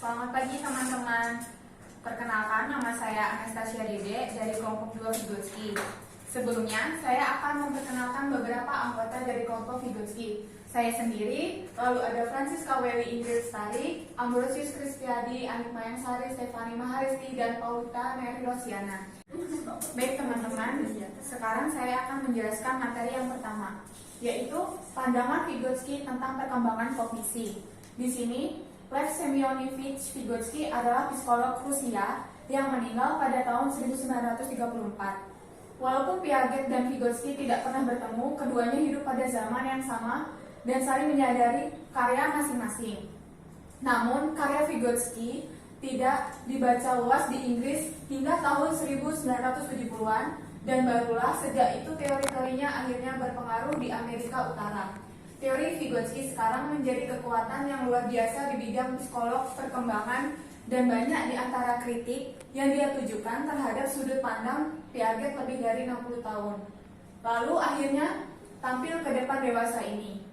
Selamat pagi teman-teman. Perkenalkan, nama saya Anastasia Dede dari kelompok 2 Vygotsky. Sebelumnya, saya akan memperkenalkan beberapa anggota dari kelompok Vygotsky. Saya sendiri, lalu ada Francisca Welly Ingrid Stari, Ambrosius Kristiadi, Anik Mayangsari, Stefani Maharisti, dan Paulita Mary Rosiana. Baik teman-teman, sekarang saya akan menjelaskan materi yang pertama, yaitu pandangan Vygotsky tentang perkembangan kognisi. Di sini, Lev Semyonovich Vygotsky adalah psikolog Rusia yang meninggal pada tahun 1934. Walaupun Piaget dan Vygotsky tidak pernah bertemu, keduanya hidup pada zaman yang sama dan saling menyadari karya masing-masing. Namun, karya Vygotsky tidak dibaca luas di Inggris hingga tahun 1970-an dan barulah sejak itu teori-teorinya akhirnya berpengaruh di Amerika Utara. Teori Vygotsky sekarang menjadi kekuatan yang luar biasa di bidang psikolog perkembangan dan banyak di antara kritik yang dia tujukan terhadap sudut pandang Piaget lebih dari 60 tahun. Lalu akhirnya tampil ke depan dewasa ini.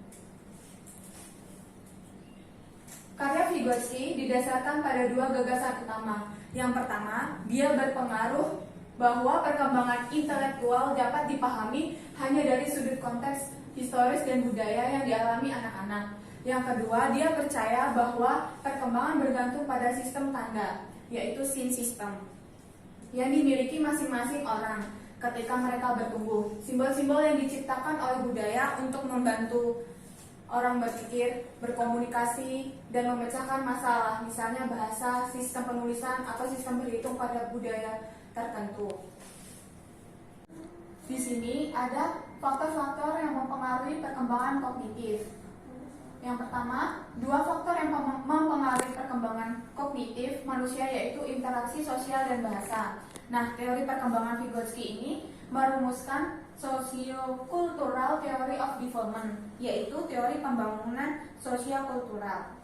Karya Vygotsky didasarkan pada dua gagasan utama. Yang pertama, dia berpengaruh bahwa perkembangan intelektual dapat dipahami hanya dari sudut konteks historis dan budaya yang dialami anak-anak. Yang kedua, dia percaya bahwa perkembangan bergantung pada sistem tanda, yaitu scene system, yang dimiliki masing-masing orang ketika mereka bertumbuh. Simbol-simbol yang diciptakan oleh budaya untuk membantu orang berpikir, berkomunikasi, dan memecahkan masalah, misalnya bahasa, sistem penulisan, atau sistem berhitung pada budaya tertentu. Di sini ada faktor-faktor yang mempengaruhi perkembangan kognitif. Yang pertama, dua faktor yang mempengaruhi perkembangan kognitif manusia yaitu interaksi sosial dan bahasa. Nah, teori perkembangan Vygotsky ini merumuskan Socio-Cultural Theory of Development, yaitu teori pembangunan sosial kultural.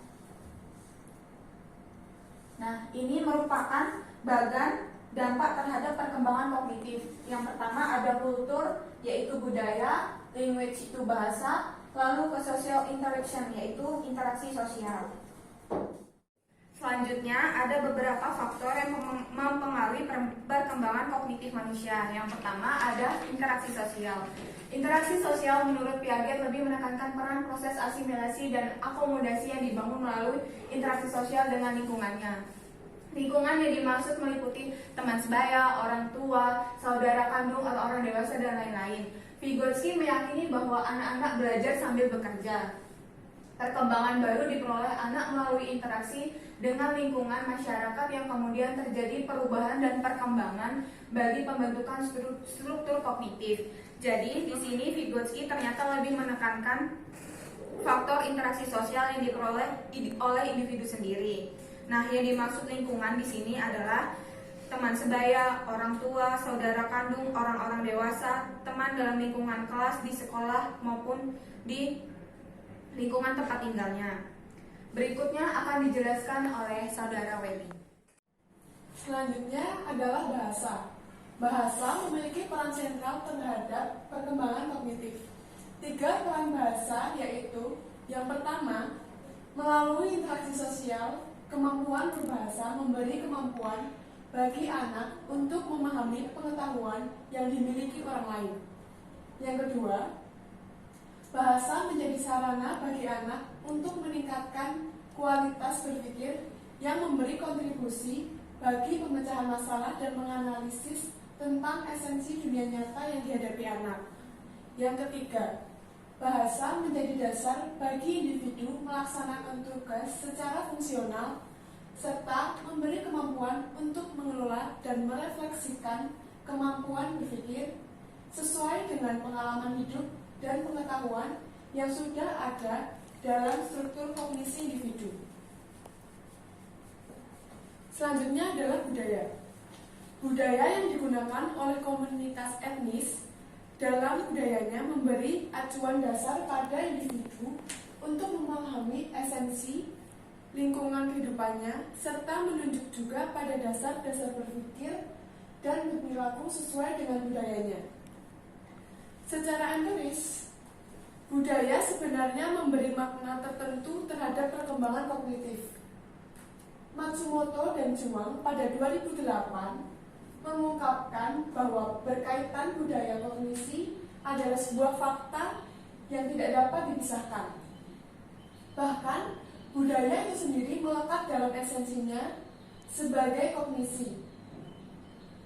Nah, ini merupakan bagan dampak terhadap perkembangan kognitif. Yang pertama ada kultur, yaitu budaya, language itu bahasa, lalu ke social interaction, yaitu interaksi sosial. Selanjutnya ada beberapa faktor yang mempengaruhi perkembangan kognitif manusia. Yang pertama ada interaksi sosial. Interaksi sosial menurut Piaget lebih menekankan peran proses asimilasi dan akomodasi yang dibangun melalui interaksi sosial dengan lingkungannya. Lingkungan yang dimaksud meliputi teman sebaya, orang tua, saudara kandung, atau orang dewasa, dan lain-lain. Vygotsky meyakini bahwa anak-anak belajar sambil bekerja. Perkembangan baru diperoleh anak melalui interaksi dengan lingkungan masyarakat yang kemudian terjadi perubahan dan perkembangan bagi pembentukan struktur kognitif. Jadi di sini Vygotsky ternyata lebih menekankan faktor interaksi sosial yang diperoleh oleh individu sendiri. Nah, yang dimaksud lingkungan di sini adalah teman sebaya, orang tua, saudara kandung, orang-orang dewasa, teman dalam lingkungan kelas, di sekolah maupun di lingkungan tempat tinggalnya. Berikutnya akan dijelaskan oleh saudara Welly. Selanjutnya adalah bahasa. Bahasa memiliki peran sentral terhadap perkembangan kognitif. 3 peran bahasa yaitu yang pertama, melalui interaksi sosial, kemampuan berbahasa memberi kemampuan bagi anak untuk memahami pengetahuan yang dimiliki orang lain. Yang kedua, bahasa menjadi sarana bagi anak untuk meningkatkan kualitas berpikir yang memberi kontribusi bagi pemecahan masalah dan menganalisis tentang esensi dunia nyata yang dihadapi anak. Yang ketiga, bahasa menjadi dasar bagi individu melaksanakan tugas secara fungsional serta memberi kemampuan untuk mengelola dan merefleksikan kemampuan berpikir sesuai dengan pengalaman hidup dan pengetahuan yang sudah ada dalam struktur kognisi individu. Selanjutnya adalah budaya. Budaya yang digunakan oleh komunitas etnis dalam budayanya memberi acuan dasar pada individu untuk memahami esensi lingkungan kehidupannya serta menunjuk juga pada dasar-dasar berpikir dan berperilaku sesuai dengan budayanya. Secara empiris, budaya sebenarnya memberi makna tertentu terhadap perkembangan kognitif. Matsumoto dan Juang pada 2008 mengungkapkan bahwa berkaitan budaya kognisi adalah sebuah fakta yang tidak dapat dipisahkan. Bahkan, budaya itu sendiri melekat dalam esensinya sebagai kognisi.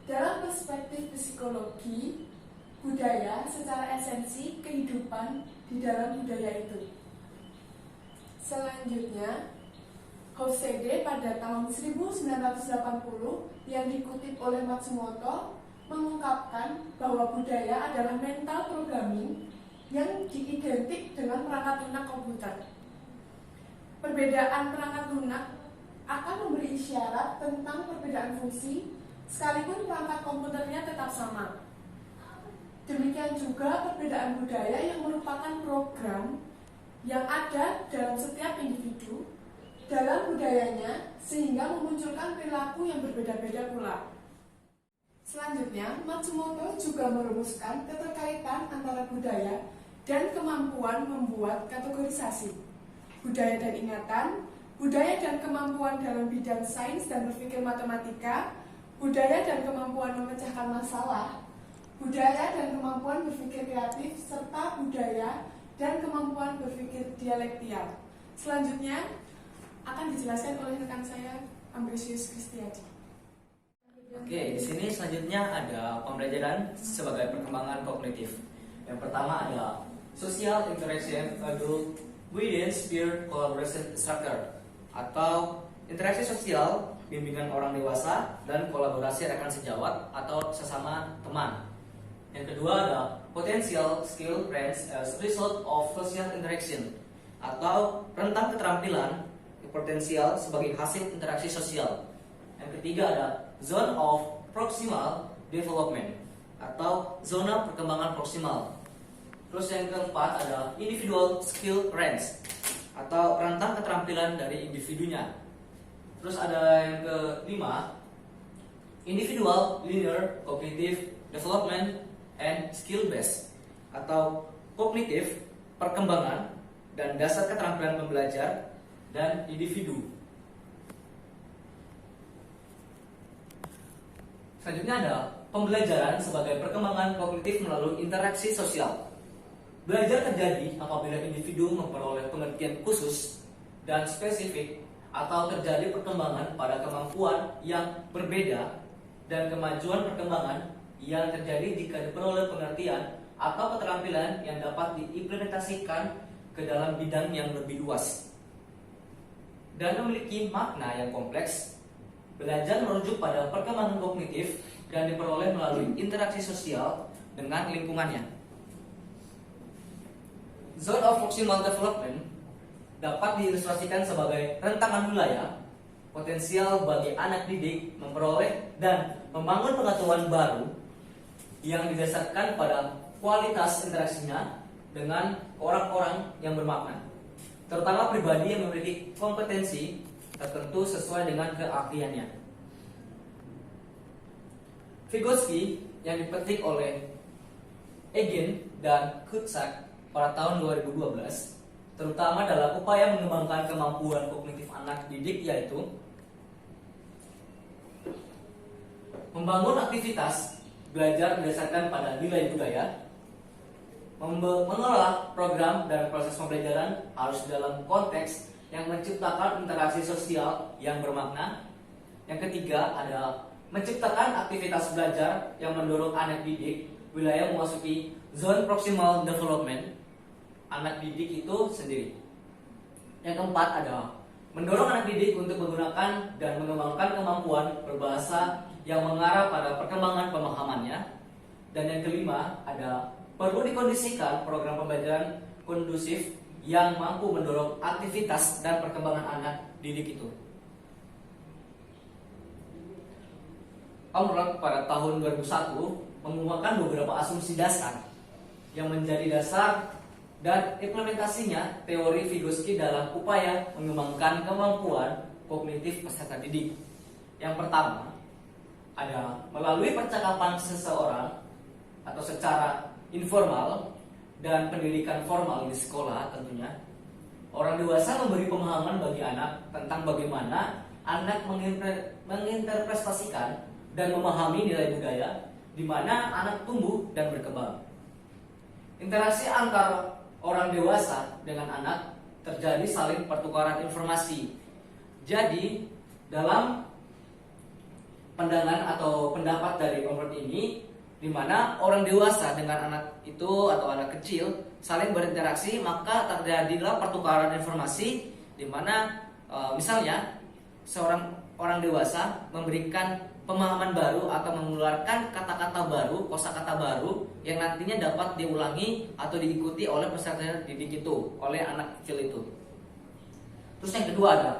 Dalam perspektif psikologi, budaya secara esensi kehidupan di dalam budaya itu. Selanjutnya, Hofstede pada tahun 1980 yang dikutip oleh Matsumoto mengungkapkan bahwa budaya adalah mental programming yang diidentik dengan perangkat lunak komputer. Perbedaan perangkat lunak akan memberi isyarat tentang perbedaan fungsi, sekalipun perangkat komputernya tetap sama. Demikian juga perbedaan budaya yang merupakan program yang ada dalam setiap individu dalam budayanya sehingga memunculkan perilaku yang berbeda-beda pula. Selanjutnya, Matsumoto juga merumuskan keterkaitan antara budaya dan kemampuan membuat kategorisasi. Budaya dan ingatan, budaya dan kemampuan dalam bidang sains dan berpikir matematika, budaya dan kemampuan memecahkan masalah, budaya dan kemampuan berpikir kreatif, serta budaya dan kemampuan berpikir dialektial. Selanjutnya akan dijelaskan oleh rekan saya, Ambrosius Kristiadi. Oke, di sini selanjutnya ada pembelajaran sebagai perkembangan kognitif. Yang pertama ada social interaction adult within peer collaboration structure atau interaksi sosial bimbingan orang dewasa dan kolaborasi rekan sejawat atau sesama teman. Yang kedua ada potential skill range as result of social interaction atau rentang keterampilan potensial sebagai hasil interaksi sosial. Yang ketiga ada zone of proximal development atau zona perkembangan proksimal. Terus yang keempat ada individual skill range atau rentang keterampilan dari individunya. Terus ada yang kelima individual linear cognitive development and skill base atau kognitif perkembangan dan dasar keterampilan pembelajar dan individu. Selanjutnya ada pembelajaran sebagai perkembangan kognitif melalui interaksi sosial. Belajar terjadi apabila individu memperoleh pengertian khusus dan spesifik atau terjadi perkembangan pada kemampuan yang berbeda dan kemajuan perkembangan yang terjadi jika diperoleh pengertian atau keterampilan yang dapat diimplementasikan ke dalam bidang yang lebih luas dan memiliki makna yang kompleks. Belajar merujuk pada perkembangan kognitif dan diperoleh melalui interaksi sosial dengan lingkungannya. Zone of proximal development dapat diilustrasikan sebagai rentangan wilayah potensial bagi anak didik memperoleh dan membangun pengetahuan baru yang didasarkan pada kualitas interaksinya dengan orang-orang yang bermakna, terutama pribadi yang memiliki kompetensi tertentu sesuai dengan keahliannya. Vygotsky yang dipetik oleh Egan dan Kutzak pada tahun 2012, terutama dalam upaya mengembangkan kemampuan kognitif anak didik, yaitu membangun aktivitas belajar berdasarkan pada nilai budaya, mengelola program dan proses pembelajaran harus dalam konteks yang menciptakan interaksi sosial yang bermakna. Yang ketiga ada menciptakan aktivitas belajar yang mendorong anak didik wilayah memasuki zone proximal development anak didik itu sendiri. Yang keempat ada mendorong anak didik untuk menggunakan dan mengembangkan kemampuan berbahasa yang mengarah pada perkembangan pemahamannya. Dan yang kelima ada perlu dikondisikan program pembelajaran kondusif yang mampu mendorong aktivitas dan perkembangan anak didik itu. Omrock pada tahun 2001 mengembangkan beberapa asumsi dasar yang menjadi dasar dan implementasinya teori Vygotsky dalam upaya mengembangkan kemampuan kognitif peserta didik. Yang pertama ada melalui percakapan seseorang atau secara informal dan pendidikan formal di sekolah tentunya, orang dewasa memberi pemahaman bagi anak tentang bagaimana anak menginterpretasikan dan memahami nilai budaya, di mana anak tumbuh dan berkembang. Interaksi antara orang dewasa dengan anak terjadi saling pertukaran informasi. Jadi, dalam pandangan atau pendapat dari Concord ini, di mana orang dewasa dengan anak itu atau anak kecil saling berinteraksi, maka terjadilah pertukaran informasi, di mana misalnya seorang orang dewasa memberikan pemahaman baru atau mengeluarkan kata-kata baru, kosakata baru yang nantinya dapat diulangi atau diikuti oleh peserta didik itu, oleh anak kecil itu. Terus yang kedua ada,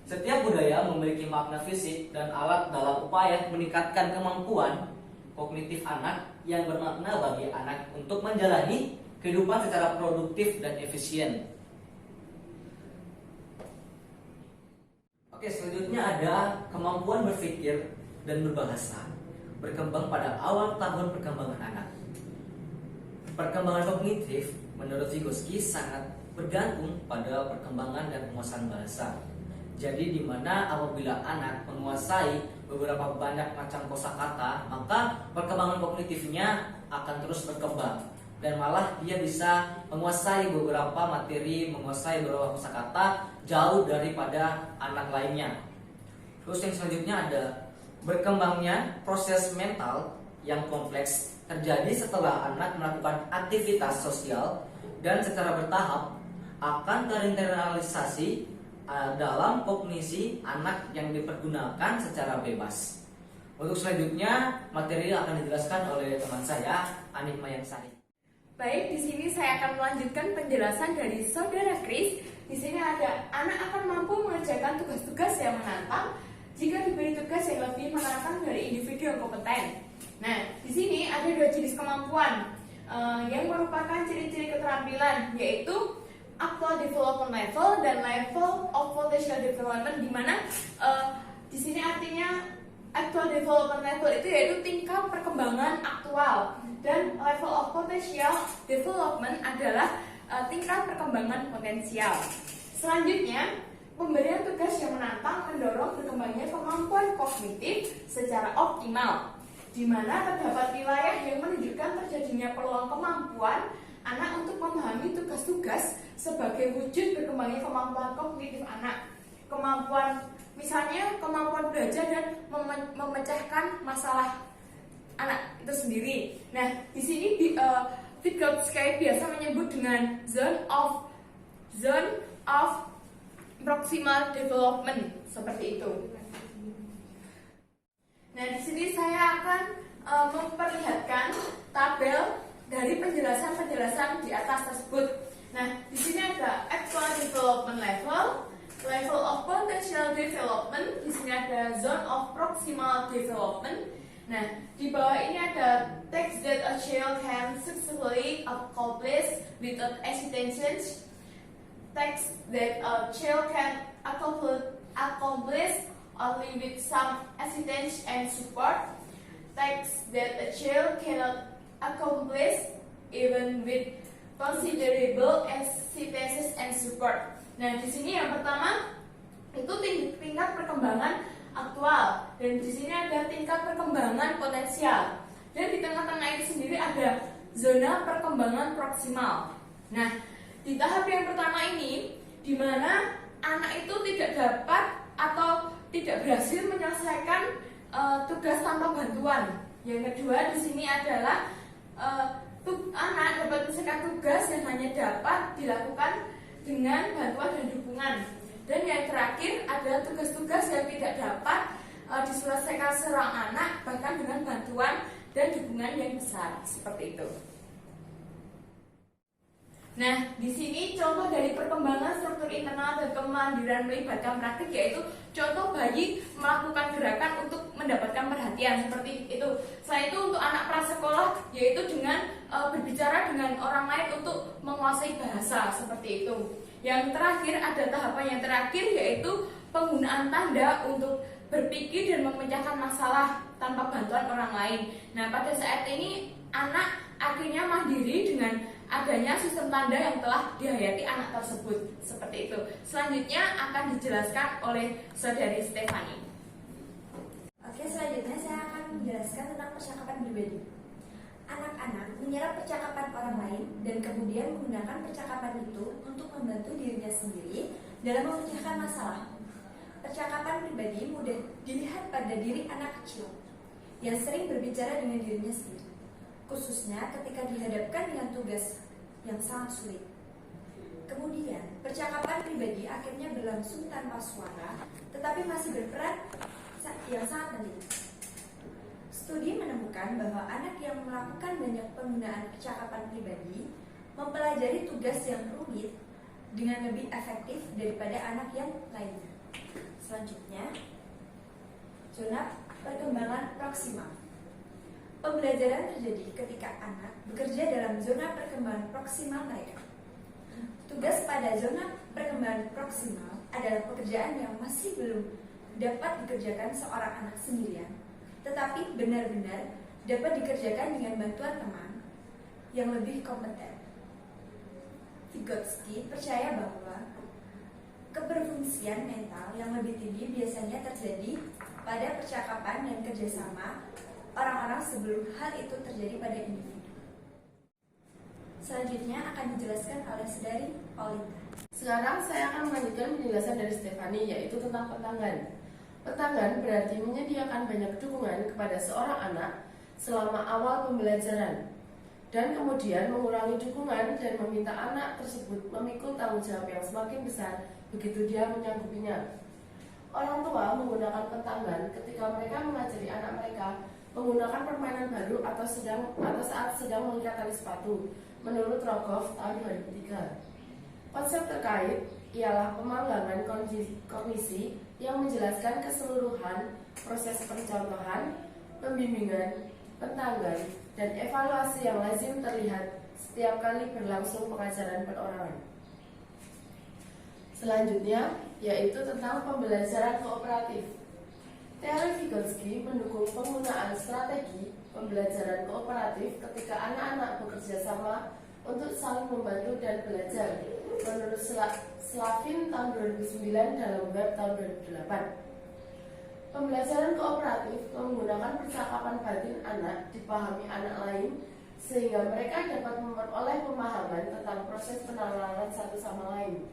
setiap budaya memiliki makna fisik dan alat dalam upaya meningkatkan kemampuan kognitif anak yang bermakna bagi anak untuk menjalani kehidupan secara produktif dan efisien. Oke, selanjutnya ada kemampuan berpikir dan berbahasa berkembang pada awal tahun perkembangan anak. Perkembangan kognitif menurut Vygotsky sangat bergantung pada perkembangan dan penguasaan bahasa. Jadi di mana apabila anak menguasai beberapa banyak macam kosakata, maka perkembangan kognitifnya akan terus berkembang dan malah dia bisa menguasai beberapa materi, menguasai beberapa kosakata jauh daripada anak lainnya. Terus yang selanjutnya ada berkembangnya proses mental yang kompleks terjadi setelah anak melakukan aktivitas sosial dan secara bertahap akan terinternalisasi dalam kognisi anak yang dipergunakan secara bebas. Untuk selanjutnya materi akan dijelaskan oleh teman saya Anik Mayangsari. Baik, di sini saya akan melanjutkan penjelasan dari Saudara Chris. Di sini ada anak akan mampu mengerjakan tugas-tugas yang menantang jika diberi tugas yang lebih menantang dari individu yang kompeten. Nah, di sini ada dua jenis kemampuan yang merupakan ciri-ciri keterampilan, yaitu actual development level dan level of potential development, di mana di sini artinya actual development level itu yaitu tingkat perkembangan aktual, dan level of potential development adalah tingkat perkembangan potensial. Selanjutnya, pemberian tugas yang menantang mendorong berkembangnya kemampuan kognitif secara optimal, di mana terdapat wilayah yang menunjukkan terjadinya peluang kemampuan anak untuk memahami tugas-tugas sebagai wujud berkembangnya kemampuan kognitif anak. Kemampuan, misalnya kemampuan belajar dan memecahkan masalah anak itu sendiri. Nah, di sini Vygotsky biasa menyebut dengan zone of proximal development, seperti itu. Nah, di sini saya akan memperlihatkan tabel dari penjelasan-penjelasan di atas tersebut. Nah, di sini ada actual development level, level of potential development, di sini ada zone of proximal development. Nah, di bawah ini ada tasks that a child can successfully accomplish without hesitation, tasks that a child can accomplish only with some assistance and support, tasks that a child cannot accomplish even with considerable assistance and support. Nah, di sini yang pertama itu tingkat perkembangan aktual, dan di sini ada tingkat perkembangan potensial, dan di tengah-tengah itu sendiri ada zona perkembangan proksimal. Nah, di tahap yang pertama ini, di mana anak itu tidak dapat atau tidak berhasil menyelesaikan tugas tanpa bantuan. Yang kedua di sini adalah anak dapat menyelesaikan tugas yang hanya dapat dilakukan dengan bantuan dan dukungan. Dan yang terakhir ada tugas-tugas yang tidak dapat diselesaikan seorang anak bahkan dengan bantuan dan dukungan yang besar, seperti itu. Nah, di sini contoh dari perkembangan struktur internal dan kemandirian melibatkan praktik, yaitu contoh bayi melakukan gerakan untuk mendapatkan perhatian, seperti itu. Selain itu untuk anak prasekolah, yaitu dengan berbicara dengan orang lain untuk menguasai bahasa, seperti itu. Yang terakhir ada tahapan yang terakhir, yaitu penggunaan tanda untuk berpikir dan memecahkan masalah tanpa bantuan orang lain. Nah, pada saat ini anak akhirnya mandiri dengan adanya sistem tanda yang telah dihayati anak tersebut. Seperti itu. Selanjutnya akan dijelaskan oleh Saudari Stefani. Oke, selanjutnya saya akan menjelaskan tentang percakapan pribadi. Anak-anak menyerap percakapan orang lain dan kemudian menggunakan percakapan itu untuk membantu dirinya sendiri dalam memecahkan masalah. Percakapan pribadi mudah dilihat pada diri anak kecil yang sering berbicara dengan dirinya sendiri, khususnya ketika dihadapkan dengan tugas yang sangat sulit. Kemudian, percakapan pribadi akhirnya berlangsung tanpa suara, tetapi masih berperan yang sangat penting. Studi menemukan bahwa anak yang melakukan banyak penggunaan percakapan pribadi mempelajari tugas yang rumit dengan lebih efektif daripada anak yang lainnya. Selanjutnya, zona perkembangan proksimal. Pembelajaran terjadi ketika anak bekerja dalam zona perkembangan proksimal mereka. Tugas pada zona perkembangan proksimal adalah pekerjaan yang masih belum dapat dikerjakan seorang anak sendirian, tetapi benar-benar dapat dikerjakan dengan bantuan teman yang lebih kompeten. Vygotsky percaya bahwa keberfungsian mental yang lebih tinggi biasanya terjadi pada percakapan dan kerjasama orang-orang sebelum hal itu terjadi pada individu. Selanjutnya akan dijelaskan oleh Saudari Paulinta. Sekarang saya akan melanjutkan penjelasan dari Stefani, yaitu tentang petanggan. Petanggan berarti menyediakan banyak dukungan kepada seorang anak selama awal pembelajaran, dan kemudian mengurangi dukungan dan meminta anak tersebut memikul tanggung jawab yang semakin besar begitu dia menyanggupinya. Orang tua menggunakan petanggan ketika mereka mengajari anak mereka menggunakan permainan baru atau saat sedang mengikat tali sepatu, menurut Rogoff tahun 2003. Konsep terkait ialah pemanggangan kognisi yang menjelaskan keseluruhan proses pencontohan, pembimbingan, pentanggan, dan evaluasi yang lazim terlihat setiap kali berlangsung pengajaran perorangan. Selanjutnya, yaitu tentang pembelajaran kooperatif. Teori Vygotsky mendukung penggunaan strategi pembelajaran kooperatif ketika anak-anak bekerja sama untuk saling membantu dan belajar, menurut Slavin tahun 2009 dalam web tahun 2008. Pembelajaran kooperatif menggunakan percakapan batin anak dipahami anak lain sehingga mereka dapat memperoleh pemahaman tentang proses penalaran satu sama lain.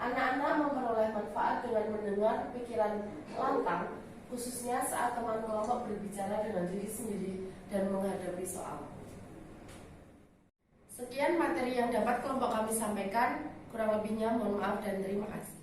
Anak-anak memperoleh manfaat dengan mendengar pikiran lantang, khususnya saat teman kelompok berbicara dengan diri sendiri dan menghadapi soal. Sekian materi yang dapat kelompok kami sampaikan, kurang lebihnya mohon maaf dan terima kasih.